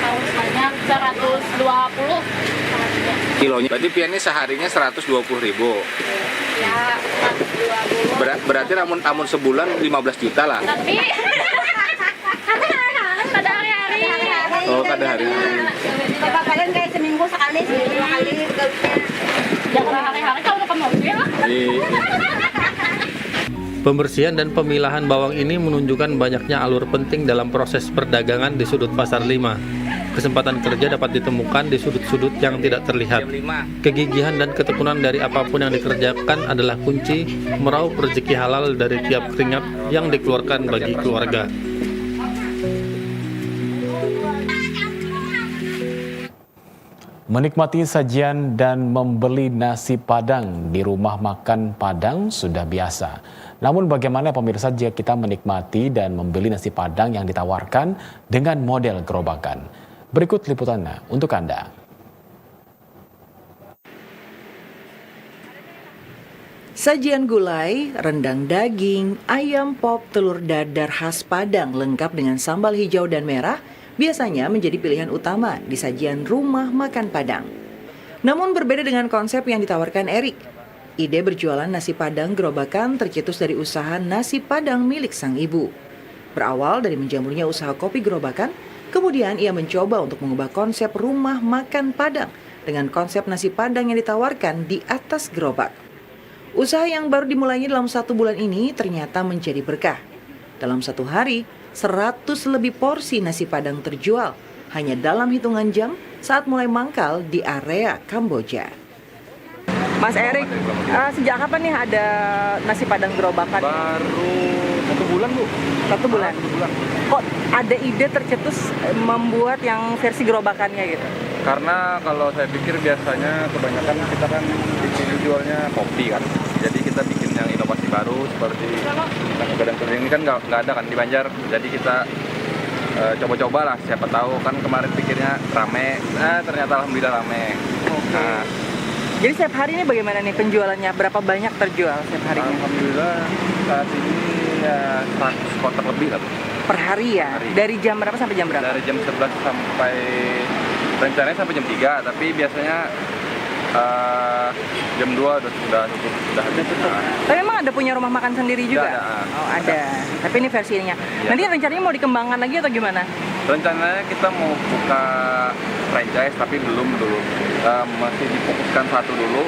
Harus banyak 120. Kilonya. Berarti Pian ini seharinya 120.000. Ya, 120. Berarti amun sebulan 15 juta lah. Tapi pada hari-hari. Oh, pada hari. Kalian kayak seminggu sekali, seminggu 2 kali. Jangan hari-hari kalau udah mobil. Pembersihan dan pemilahan bawang ini menunjukkan banyaknya alur penting dalam proses perdagangan di sudut Pasar 5. Kesempatan kerja dapat ditemukan di sudut-sudut yang tidak terlihat. Kegigihan dan ketekunan dari apapun yang dikerjakan adalah kunci meraup rezeki halal dari tiap keringat yang dikeluarkan bagi keluarga. Menikmati sajian dan membeli nasi Padang di rumah makan Padang sudah biasa. Namun bagaimana pemirsa jika kita menikmati dan membeli nasi Padang yang ditawarkan dengan model gerobakan? Berikut liputannya untuk Anda. Sajian gulai, rendang daging, ayam pop, telur dadar khas Padang lengkap dengan sambal hijau dan merah biasanya menjadi pilihan utama di sajian rumah makan Padang. Namun berbeda dengan konsep yang ditawarkan Erik. Ide berjualan nasi Padang gerobakan tercetus dari usaha nasi Padang milik sang ibu. Berawal dari menjamurnya usaha kopi gerobakan, kemudian ia mencoba untuk mengubah konsep rumah makan Padang dengan konsep nasi Padang yang ditawarkan di atas gerobak. Usaha yang baru dimulainya dalam 1 bulan ini ternyata menjadi berkah. Dalam 1 hari, 100 lebih porsi nasi Padang terjual hanya dalam hitungan jam saat mulai mangkal di area Kamboja. Mas Erik, sejak kapan nih ada nasi Padang gerobakan? Baru 1 bulan, Bu. 1 bulan? 1 bulan. Kok ada ide tercetus membuat yang versi gerobakannya gitu? Karena kalau saya pikir biasanya kebanyakan kita kan di sini jualnya kopi kan. Jadi kita bikin yang inovasi baru seperti nasi Padang kering ini kan nggak ada kan di Banjar. Jadi kita coba-coba lah, siapa tahu kan kemarin pikirnya rame, ternyata alhamdulillah rame. Okay. Nah, jadi setiap hari ini bagaimana nih penjualannya? Berapa banyak terjual setiap harinya? Alhamdulillah saat ini ya 100 kotak lebih lah. Per hari ya? Hari. Dari jam berapa sampai jam berapa? Dari jam 11 sampai rencananya sampai jam 3, tapi biasanya jam 2 sudah habis. Tapi memang ada punya rumah makan sendiri juga? Ada. Oh ada, tapi ini versinya. Ya. Nanti rencananya mau dikembangkan lagi atau gimana? Rencananya kita mau buka franchise tapi belum dulu. Masih difokuskan 1 dulu,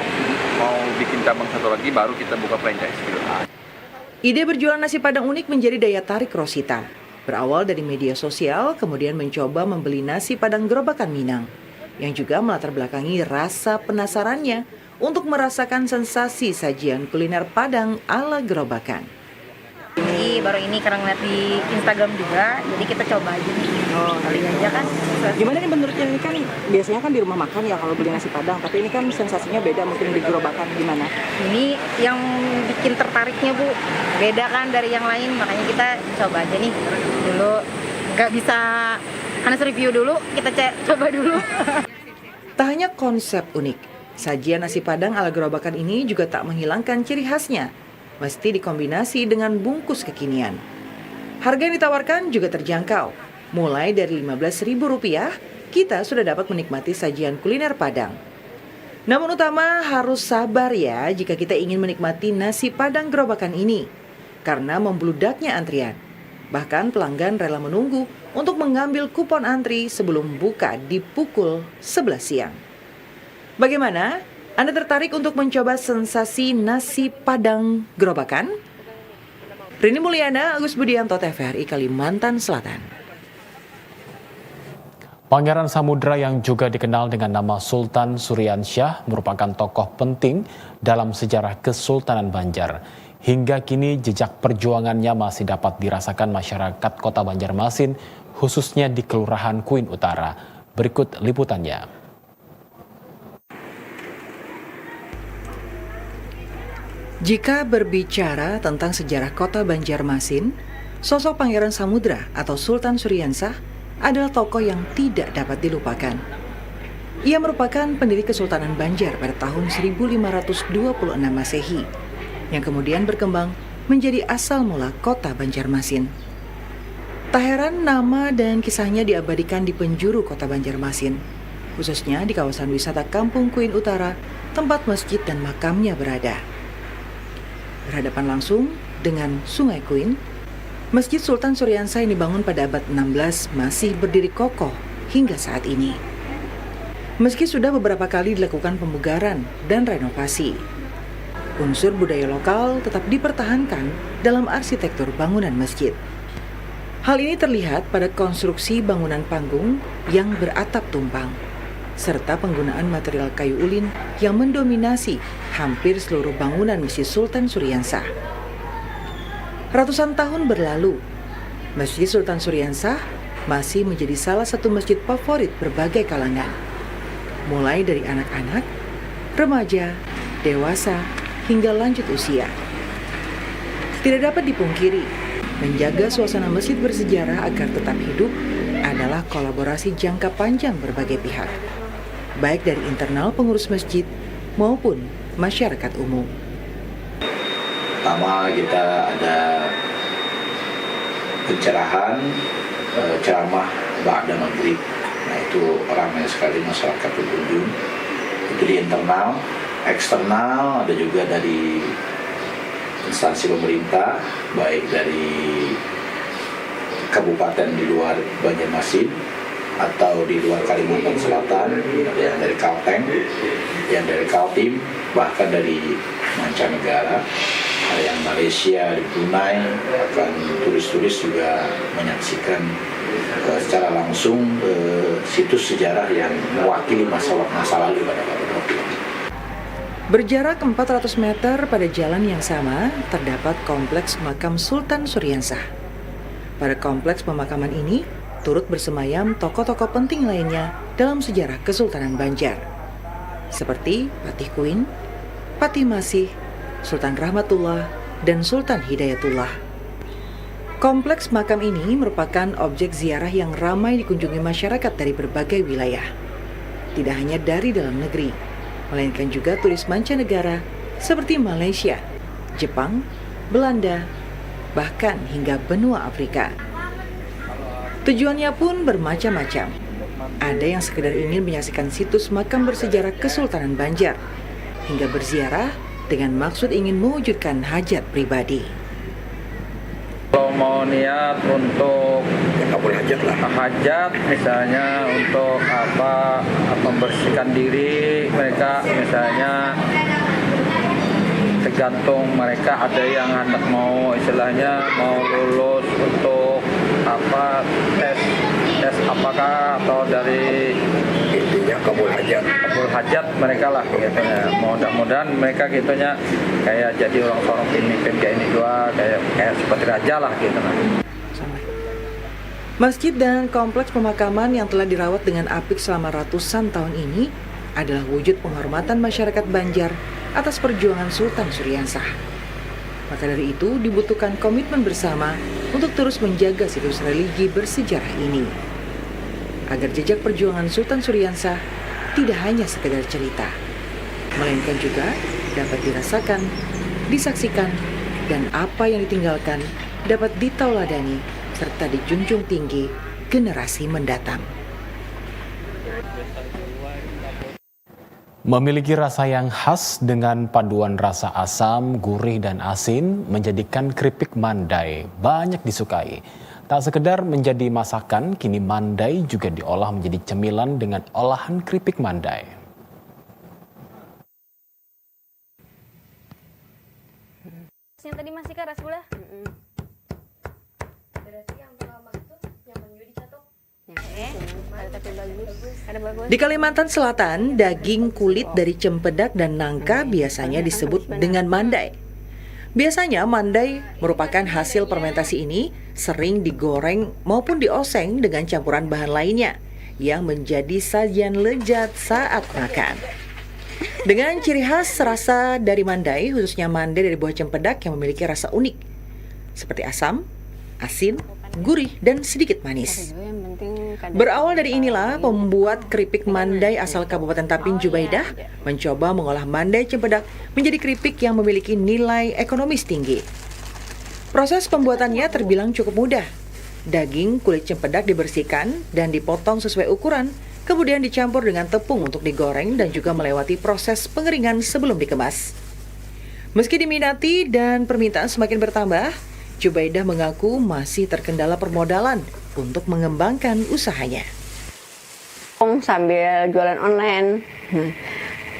mau bikin cabang 1 lagi baru kita buka franchise gitu. Ide berjualan nasi Padang unik menjadi daya tarik Rosita. Berawal dari media sosial, kemudian mencoba membeli nasi Padang gerobakan Minang, yang juga melatar belakangi rasa penasarannya untuk merasakan sensasi sajian kuliner Padang ala gerobakan. Baru ini karena ngeliat di Instagram juga, jadi kita coba aja nih. Oh, kali aja kan. Gimana nih menurutnya? Ini kan biasanya kan di rumah makan ya kalau beli nasi Padang, tapi ini kan sensasinya beda mungkin di gerobakan, gimana? Ini yang bikin tertariknya, Bu. Beda kan dari yang lain, makanya kita coba aja nih dulu. Nggak bisa harus review dulu, kita coba dulu. Tak hanya konsep unik, sajian nasi Padang ala gerobakan ini juga tak menghilangkan ciri khasnya. Mesti dikombinasi dengan bungkus kekinian. Harga yang ditawarkan juga terjangkau. Mulai dari Rp15.000, kita sudah dapat menikmati sajian kuliner Padang. Namun utama harus sabar ya jika kita ingin menikmati nasi Padang gerobakan ini. Karena membludaknya antrian. Bahkan pelanggan rela menunggu untuk mengambil kupon antri sebelum buka di pukul 11 siang. Bagaimana? Anda tertarik untuk mencoba sensasi nasi Padang gerobakan? Rini Mulyana, Agus Budianto, TVRI Kalimantan Selatan. Pangeran Samudra yang juga dikenal dengan nama Sultan Suryansyah merupakan tokoh penting dalam sejarah Kesultanan Banjar. Hingga kini jejak perjuangannya masih dapat dirasakan masyarakat Kota Banjarmasin, khususnya di Kelurahan Kuin Utara. Berikut liputannya. Jika berbicara tentang sejarah Kota Banjarmasin, sosok Pangeran Samudra atau Sultan Suryansyah adalah tokoh yang tidak dapat dilupakan. Ia merupakan pendiri Kesultanan Banjar pada tahun 1526 Masehi, yang kemudian berkembang menjadi asal mula Kota Banjarmasin. Tak heran nama dan kisahnya diabadikan di penjuru Kota Banjarmasin, khususnya di kawasan wisata Kampung Kuin Utara, tempat masjid dan makamnya berada. Berhadapan langsung dengan Sungai Kuin, Masjid Sultan Suryansyah yang dibangun pada abad 16 masih berdiri kokoh hingga saat ini. Meski sudah beberapa kali dilakukan pemugaran dan renovasi, unsur budaya lokal tetap dipertahankan dalam arsitektur bangunan masjid. Hal ini terlihat pada konstruksi bangunan panggung yang beratap tumpang, serta penggunaan material kayu ulin yang mendominasi hampir seluruh bangunan Masjid Sultan Suryansyah. Ratusan tahun berlalu, Masjid Sultan Suryansyah masih menjadi salah satu masjid favorit berbagai kalangan. mulai dari anak-anak, remaja, dewasa, hingga lanjut usia. Tidak dapat dipungkiri, menjaga suasana masjid bersejarah agar tetap hidup adalah kolaborasi jangka panjang berbagai pihak, baik dari internal pengurus masjid maupun masyarakat umum. Pertama, kita ada pencerahan, ceramah ba'da maghrib. Nah, itu ramai sekali masyarakat berkunjung. Itu di internal, eksternal ada juga dari instansi pemerintah, baik dari kabupaten di luar Banjarmasin atau di luar Kalimantan Selatan, yang dari Kalteng, yang dari Kaltim, bahkan dari mancanegara, yang Malaysia, di Brunei, akan turis-turis juga menyaksikan secara langsung situs sejarah yang mewakili masa lalu pada waktu itu. Berjarak 400 meter pada jalan yang sama terdapat kompleks makam Sultan Suryansah. Pada kompleks pemakaman ini turut bersemayam tokoh-tokoh penting lainnya dalam sejarah Kesultanan Banjar, seperti Patih Kuin, Patih Masih, Sultan Rahmatullah, dan Sultan Hidayatullah. Kompleks makam ini merupakan objek ziarah yang ramai dikunjungi masyarakat dari berbagai wilayah. Tidak hanya dari dalam negeri, melainkan juga turis mancanegara seperti Malaysia, Jepang, Belanda, bahkan hingga benua Afrika. Tujuannya pun bermacam-macam. Ada yang sekedar ingin menyaksikan situs makam bersejarah Kesultanan Banjar, hingga berziarah dengan maksud ingin mewujudkan hajat pribadi. Kalau mau niat untuk hajat, misalnya untuk membersihkan diri, mereka misalnya tergantung mereka, ada yang hendak mau mau lulus untuk tes apakah atau dari intinya kabul hajat mereka lah gitu ya. Mudah-mudahan mereka gitunya kayak jadi orang pemimpin kayak ini dua, kayak seperti raja lah gitu nah. Masjid dan kompleks pemakaman yang telah dirawat dengan apik selama ratusan tahun ini adalah wujud penghormatan masyarakat Banjar atas perjuangan Sultan Suryansah. Maka dari itu dibutuhkan komitmen bersama untuk terus menjaga situs religi bersejarah ini, agar jejak perjuangan Sultan Suryansah tidak hanya sekedar cerita, melainkan juga dapat dirasakan, disaksikan, dan apa yang ditinggalkan dapat ditauladani serta dijunjung tinggi generasi mendatang. Memiliki rasa yang khas dengan paduan rasa asam, gurih, dan asin menjadikan keripik mandai banyak disukai. Tak sekedar menjadi masakan, kini mandai juga diolah menjadi cemilan dengan olahan keripik mandai. Yang tadi masih ke rasgula? Di Kalimantan Selatan, daging kulit dari cempedak dan nangka biasanya disebut dengan mandai. Biasanya mandai merupakan hasil fermentasi ini sering digoreng maupun dioseng dengan campuran bahan lainnya yang menjadi sajian lezat saat makan. Dengan ciri khas rasa dari mandai, khususnya mandai dari buah cempedak yang memiliki rasa unik, seperti asam, asin, gurih, dan sedikit manis. Berawal dari inilah, pembuat keripik mandai asal Kabupaten Tapin Jubaidah mencoba mengolah mandai cempedak menjadi keripik yang memiliki nilai ekonomis tinggi. Proses pembuatannya terbilang cukup mudah. Daging kulit cempedak dibersihkan dan dipotong sesuai ukuran, kemudian dicampur dengan tepung untuk digoreng dan juga melewati proses pengeringan sebelum dikemas. Meski diminati dan permintaan semakin bertambah, Jubaidah mengaku masih terkendala permodalan untuk mengembangkan usahanya. Sambil jualan online,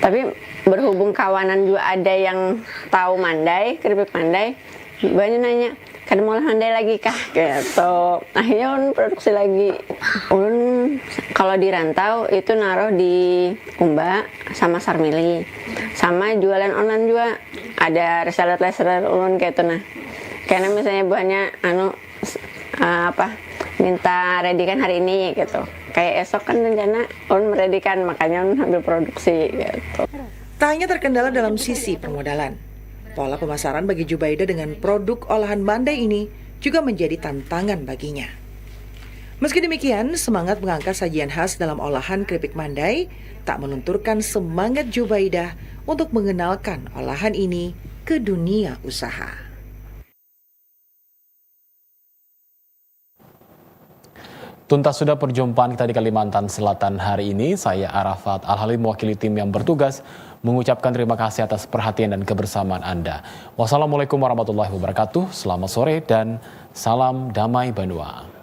tapi berhubung kawanan juga ada yang tahu mandai, keripik mandai, banyak nanya, kan mau mandai lagi kah? Gitu. Akhirnya produksi lagi. Kalau di rantau itu naruh di Umba sama Sarmili, sama jualan online juga ada reseller ulun kayak itu nah. Karena misalnya buahnya minta ready kan hari ini gitu. kayak esok kan rencana meredikan, makanya ambil produksi gitu. Tak hanya terkendala dalam sisi permodalan, pola pemasaran bagi Jubaida dengan produk olahan Mandai ini juga menjadi tantangan baginya. Meski demikian, semangat mengangkat sajian khas dalam olahan keripik Mandai tak melunturkan semangat Jubaida untuk mengenalkan olahan ini ke dunia usaha. Tuntas sudah perjumpaan kita di Kalimantan Selatan hari ini. Saya Arafat Al-Halim mewakili tim yang bertugas mengucapkan terima kasih atas perhatian dan kebersamaan Anda. Wassalamualaikum warahmatullahi wabarakatuh. Selamat sore dan salam damai Banua.